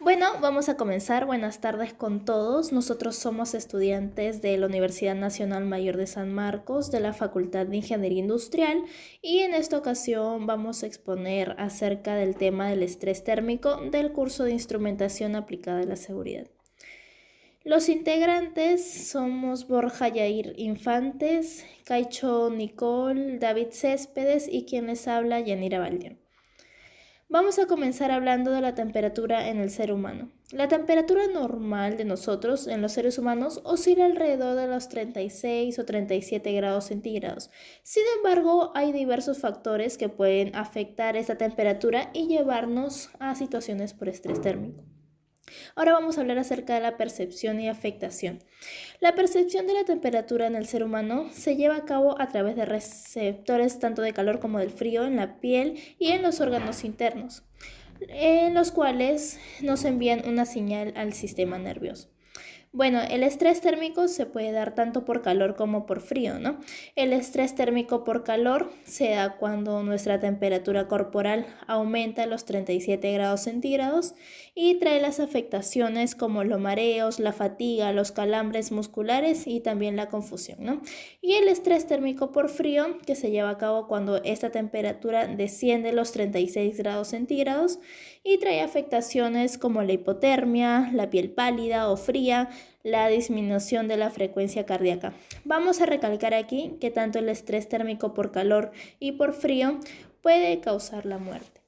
Bueno, vamos a comenzar. Buenas tardes con todos. Nosotros somos estudiantes de la Universidad Nacional Mayor de San Marcos, de la Facultad de Ingeniería Industrial, y en esta ocasión vamos a exponer acerca del tema del estrés térmico del curso de Instrumentación Aplicada a la Seguridad. Los integrantes somos Borja Yair Infantes, Caicho Nicole, David Céspedes y quien les habla, Yanira Valdián. Vamos a comenzar hablando de la temperatura en el ser humano. La temperatura normal de nosotros, en los seres humanos, oscila alrededor de los 36 o 37 grados centígrados. Sin embargo, hay diversos factores que pueden afectar esta temperatura y llevarnos a situaciones por estrés térmico. Ahora vamos a hablar acerca de la percepción y afectación. La percepción de la temperatura en el ser humano se lleva a cabo a través de receptores tanto de calor como del frío en la piel y en los órganos internos, en los cuales nos envían una señal al sistema nervioso. Bueno, el estrés térmico se puede dar tanto por calor como por frío, ¿no? El estrés térmico por calor se da cuando nuestra temperatura corporal aumenta a los 37 grados centígrados y trae las afectaciones como los mareos, la fatiga, los calambres musculares y también la confusión, ¿no? Y el estrés térmico por frío, que se lleva a cabo cuando esta temperatura desciende a los 36 grados centígrados y trae afectaciones como la hipotermia, la piel pálida o fría, la disminución de la frecuencia cardíaca. Vamos a recalcar aquí que tanto el estrés térmico por calor y por frío puede causar la muerte.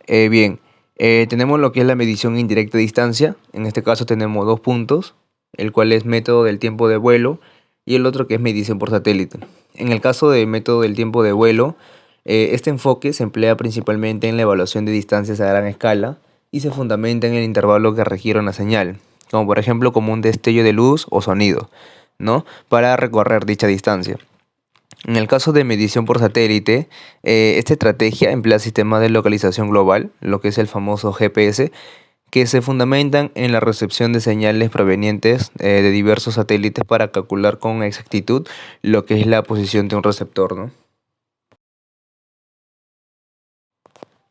Bien, tenemos lo que es la medición indirecta de distancia. En este caso tenemos dos puntos, el cual es método del tiempo de vuelo y el otro que es medición por satélite. En el caso del método del tiempo de vuelo, este enfoque se emplea principalmente en la evaluación de distancias a gran escala y se fundamenta en el intervalo que requiere una señal, como por ejemplo como un destello de luz o sonido, ¿no? Para recorrer dicha distancia. En el caso de medición por satélite, esta estrategia emplea sistemas de localización global, lo que es el famoso GPS, que se fundamentan en la recepción de señales provenientes de diversos satélites para calcular con exactitud lo que es la posición de un receptor, ¿no?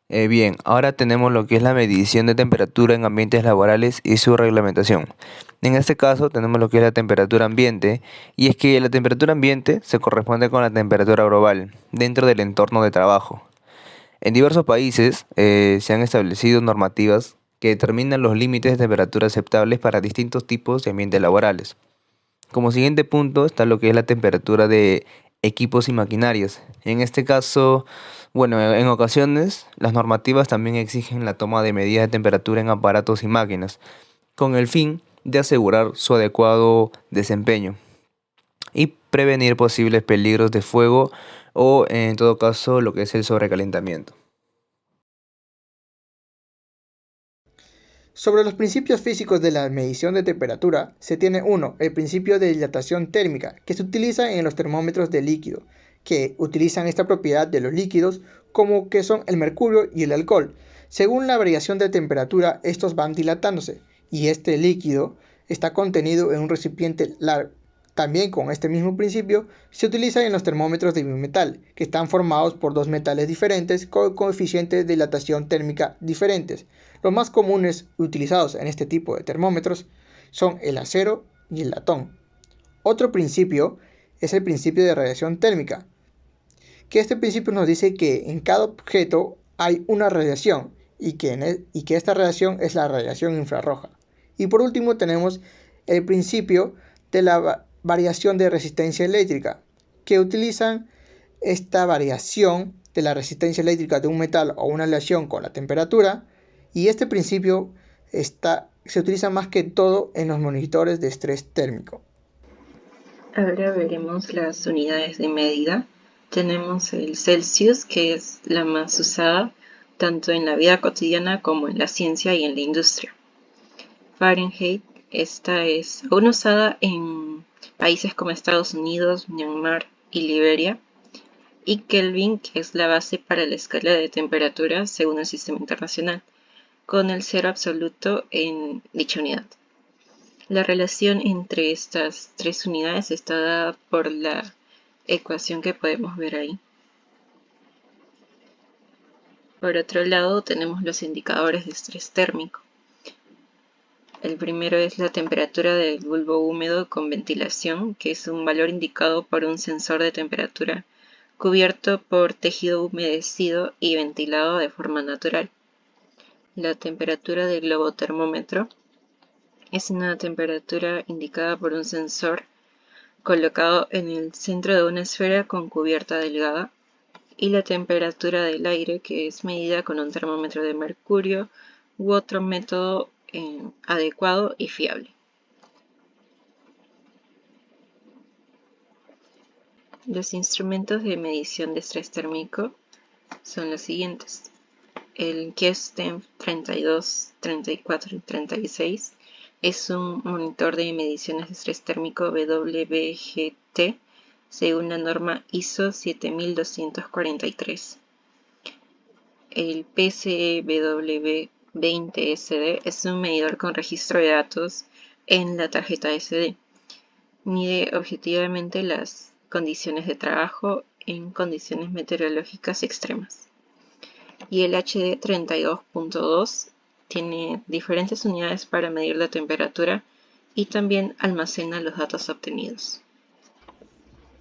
Bien, ahora tenemos lo que es la medición de temperatura en ambientes laborales y su reglamentación. En este caso tenemos lo que es la temperatura ambiente, y es que la temperatura ambiente se corresponde con la temperatura global dentro del entorno de trabajo. En diversos países se han establecido normativas que determinan los límites de temperatura aceptables para distintos tipos de ambientes laborales. Como siguiente punto está lo que es la temperatura de equipos y maquinarias. En este caso, bueno, en ocasiones las normativas también exigen la toma de medidas de temperatura en aparatos y máquinas, con el fin de asegurar su adecuado desempeño y prevenir posibles peligros de fuego o, en todo caso, lo que es el sobrecalentamiento. Sobre los principios físicos de la medición de temperatura, se tiene uno, el principio de dilatación térmica, que se utiliza en los termómetros de líquido, que utilizan esta propiedad de los líquidos como que son el mercurio y el alcohol. Según la variación de temperatura, estos van dilatándose y este líquido está contenido en un recipiente largo. También con este mismo principio se utiliza en los termómetros de bimetal, que están formados por dos metales diferentes con coeficientes de dilatación térmica diferentes. Los más comunes utilizados en este tipo de termómetros son el acero y el latón. Otro principio es el principio de radiación térmica, que este principio nos dice que en cada objeto hay una radiación y que esta radiación es la radiación infrarroja. Y por último tenemos el principio de la variación de resistencia eléctrica, que utilizan esta variación de la resistencia eléctrica de un metal o una aleación con la temperatura, y este principio se utiliza más que todo en los monitores de estrés térmico. Ahora veremos las unidades de medida. Tenemos el Celsius, que es la más usada tanto en la vida cotidiana como en la ciencia y en la industria. Fahrenheit, esta es aún usada en países como Estados Unidos, Myanmar y Liberia. Y Kelvin, que es la base para la escala de temperatura según el sistema internacional, con el cero absoluto en dicha unidad. La relación entre estas tres unidades está dada por la ecuación que podemos ver ahí. Por otro lado, tenemos los indicadores de estrés térmico. El primero es la temperatura del bulbo húmedo con ventilación, que es un valor indicado por un sensor de temperatura cubierto por tejido humedecido y ventilado de forma natural. La temperatura del globotermómetro es una temperatura indicada por un sensor colocado en el centro de una esfera con cubierta delgada, y la temperatura del aire, que es medida con un termómetro de mercurio u otro método adecuado y fiable. Los instrumentos de medición de estrés térmico son los siguientes. El QSTEM 32, 34 y 36 es un monitor de mediciones de estrés térmico WGT según la norma ISO 7243. El PCEW20SD es un medidor con registro de datos en la tarjeta SD. Mide objetivamente las condiciones de trabajo en condiciones meteorológicas extremas. Y el HD 32.2 tiene diferentes unidades para medir la temperatura y también almacena los datos obtenidos.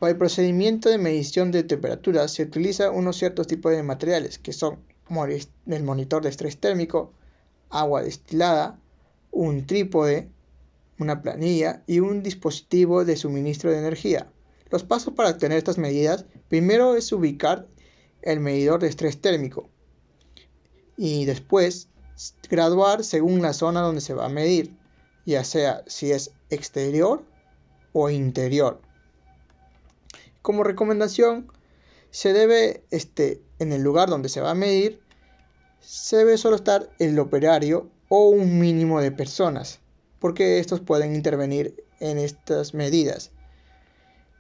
Para el procedimiento de medición de temperatura se utiliza unos ciertos tipos de materiales que son el monitor de estrés térmico, agua destilada, un trípode, una planilla y un dispositivo de suministro de energía. Los pasos para obtener estas medidas: primero es ubicar el medidor de estrés térmico y después graduar según la zona donde se va a medir, ya sea si es exterior o interior. Como recomendación, se debe, en el lugar donde se va a medir, se debe solo estar el operario o un mínimo de personas, porque estos pueden intervenir en estas medidas.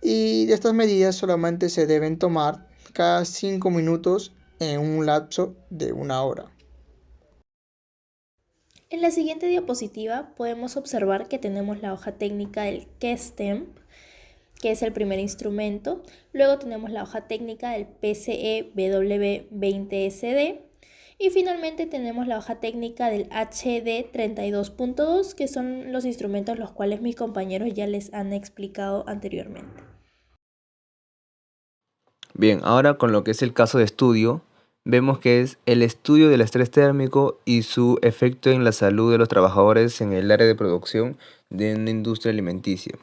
Y estas medidas solamente se deben tomar cada 5 minutos en un lapso de 1 hora. En la siguiente diapositiva podemos observar que tenemos la hoja técnica del QSTEM, que es el primer instrumento. Luego tenemos la hoja técnica del PCEW20SD. Y finalmente tenemos la hoja técnica del HD 32.2, que son los instrumentos los cuales mis compañeros ya les han explicado anteriormente. Bien, ahora con lo que es el caso de estudio, vemos que es el estudio del estrés térmico y su efecto en la salud de los trabajadores en el área de producción de una industria alimenticia.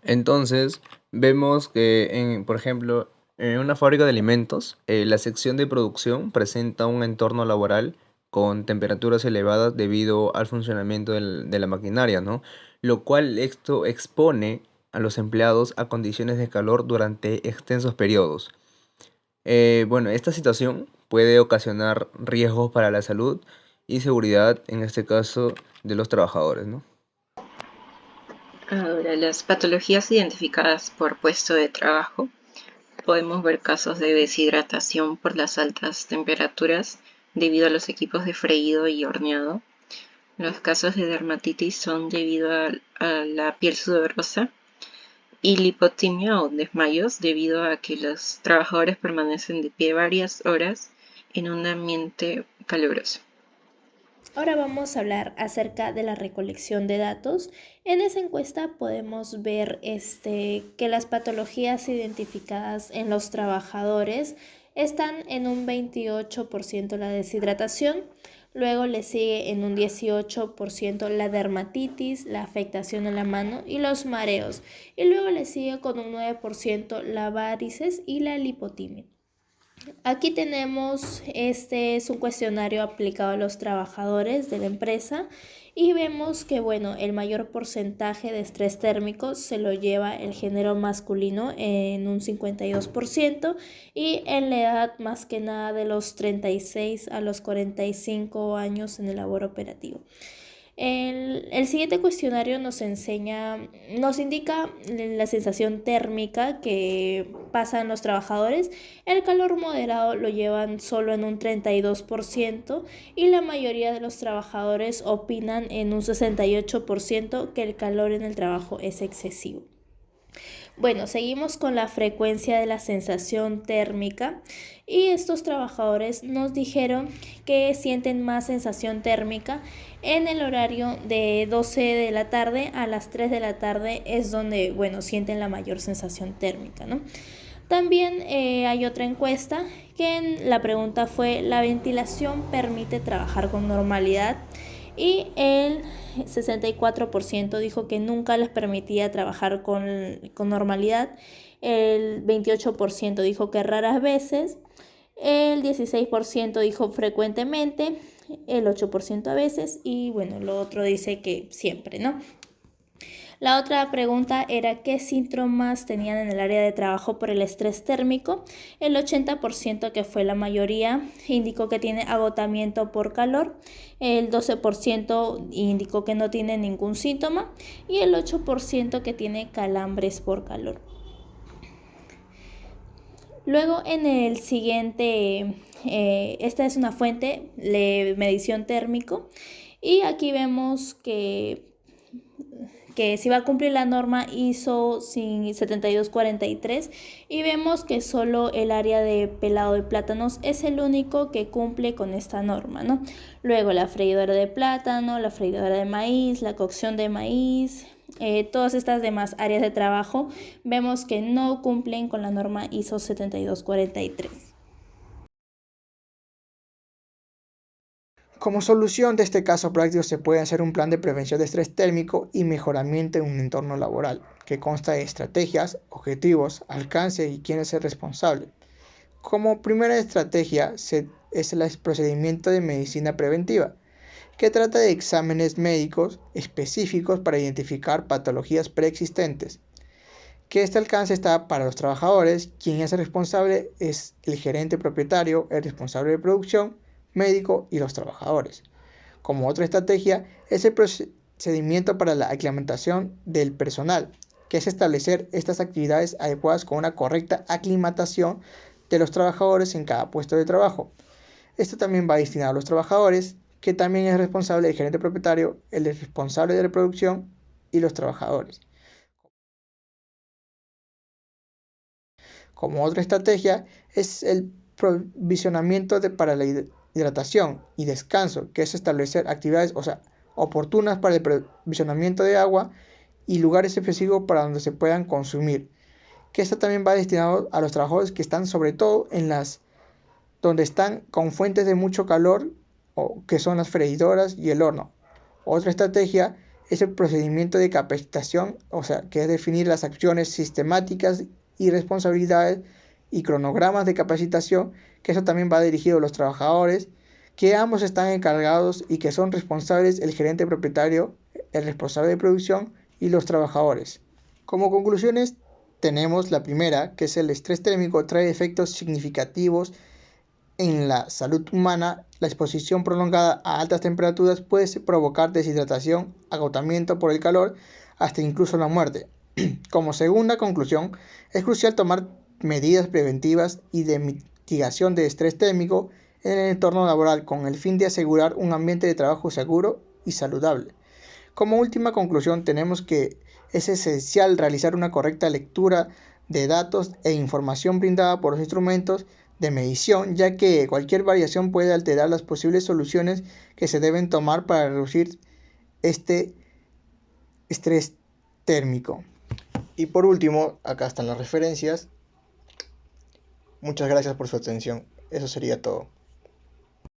Entonces, vemos que, por ejemplo, en una fábrica de alimentos, la sección de producción presenta un entorno laboral con temperaturas elevadas debido al funcionamiento de la maquinaria, ¿no? Lo cual esto expone a los empleados a condiciones de calor durante extensos periodos. Bueno, esta situación puede ocasionar riesgos para la salud y seguridad, en este caso, de los trabajadores, ¿no? Ahora, las patologías identificadas por puesto de trabajo. Podemos ver casos de deshidratación por las altas temperaturas debido a los equipos de freído y horneado. Los casos de dermatitis son debido a la piel sudorosa, y lipotimia o desmayos debido a que los trabajadores permanecen de pie varias horas en un ambiente caluroso. Ahora vamos a hablar acerca de la recolección de datos. En esa encuesta podemos ver que las patologías identificadas en los trabajadores están en un 28% la deshidratación, luego le sigue en un 18% la dermatitis, la afectación en la mano y los mareos, y luego le sigue con un 9% la varices y la lipotimia. Aquí tenemos, este es un cuestionario aplicado a los trabajadores de la empresa y vemos que, bueno, el mayor porcentaje de estrés térmico se lo lleva el género masculino en un 52% y en la edad más que nada de los 36 a los 45 años en el labor operativo. El siguiente cuestionario nos indica la sensación térmica que pasan los trabajadores. El calor moderado lo llevan solo en un 32% y la mayoría de los trabajadores opinan en un 68% que el calor en el trabajo es excesivo. Bueno, seguimos con la frecuencia de la sensación térmica y estos trabajadores nos dijeron que sienten más sensación térmica en el horario de 12 de la tarde a las 3 de la tarde es donde, bueno, sienten la mayor sensación térmica, ¿no? También hay otra encuesta que la pregunta fue: ¿la ventilación permite trabajar con normalidad? Y el 64% dijo que nunca les permitía trabajar con normalidad, el 28% dijo que raras veces, el 16% dijo frecuentemente, el 8% a veces y bueno, lo otro dice que siempre, ¿no? La otra pregunta era qué síntomas tenían en el área de trabajo por el estrés térmico. El 80%, que fue la mayoría, indicó que tiene agotamiento por calor. El 12% indicó que no tiene ningún síntoma y el 8% que tiene calambres por calor. Luego en el siguiente, esta es una fuente de medición térmico y aquí vemos que si va a cumplir la norma ISO 7243 y vemos que solo el área de pelado de plátanos es el único que cumple con esta norma, ¿no? Luego la freidora de plátano, la freidora de maíz, la cocción de maíz, todas estas demás áreas de trabajo vemos que no cumplen con la norma ISO 7243. Como solución de este caso práctico se puede hacer un plan de prevención de estrés térmico y mejoramiento en un entorno laboral, que consta de estrategias, objetivos, alcance y quién es el responsable. Como primera estrategia es el procedimiento de medicina preventiva, que trata de exámenes médicos específicos para identificar patologías preexistentes. Que este alcance está para los trabajadores, quien es el responsable es el gerente propietario, el responsable de producción, médico y los trabajadores. Como otra estrategia es el procedimiento para la aclimatación del personal, que es establecer estas actividades adecuadas con una correcta aclimatación de los trabajadores en cada puesto de trabajo. Esto también va destinado a los trabajadores, que también es responsable del gerente propietario, el responsable de la producción y los trabajadores. Como otra estrategia es el provisionamiento para la hidratación y descanso, que es establecer actividades oportunas para el provisionamiento de agua y lugares específicos para donde se puedan consumir. Que esto también va destinado a los trabajadores que están sobre todo donde están con fuentes de mucho calor, que son las freidoras y el horno. Otra estrategia es el procedimiento de capacitación, que es definir las acciones sistemáticas y responsabilidades y cronogramas de capacitación, que eso también va dirigido a los trabajadores, que ambos están encargados y que son responsables el gerente propietario, el responsable de producción y los trabajadores. Como conclusiones tenemos la primera, que es el estrés térmico trae efectos significativos en la salud humana. La exposición prolongada a altas temperaturas puede provocar deshidratación, agotamiento por el calor, hasta incluso la muerte. Como segunda conclusión, es crucial tomar medidas preventivas y de mitigación de estrés térmico en el entorno laboral con el fin de asegurar un ambiente de trabajo seguro y saludable. Como última conclusión, tenemos que es esencial realizar una correcta lectura de datos e información brindada por los instrumentos de medición, ya que cualquier variación puede alterar las posibles soluciones que se deben tomar para reducir este estrés térmico. Y por último, acá están las referencias. Muchas gracias por su atención. Eso sería todo.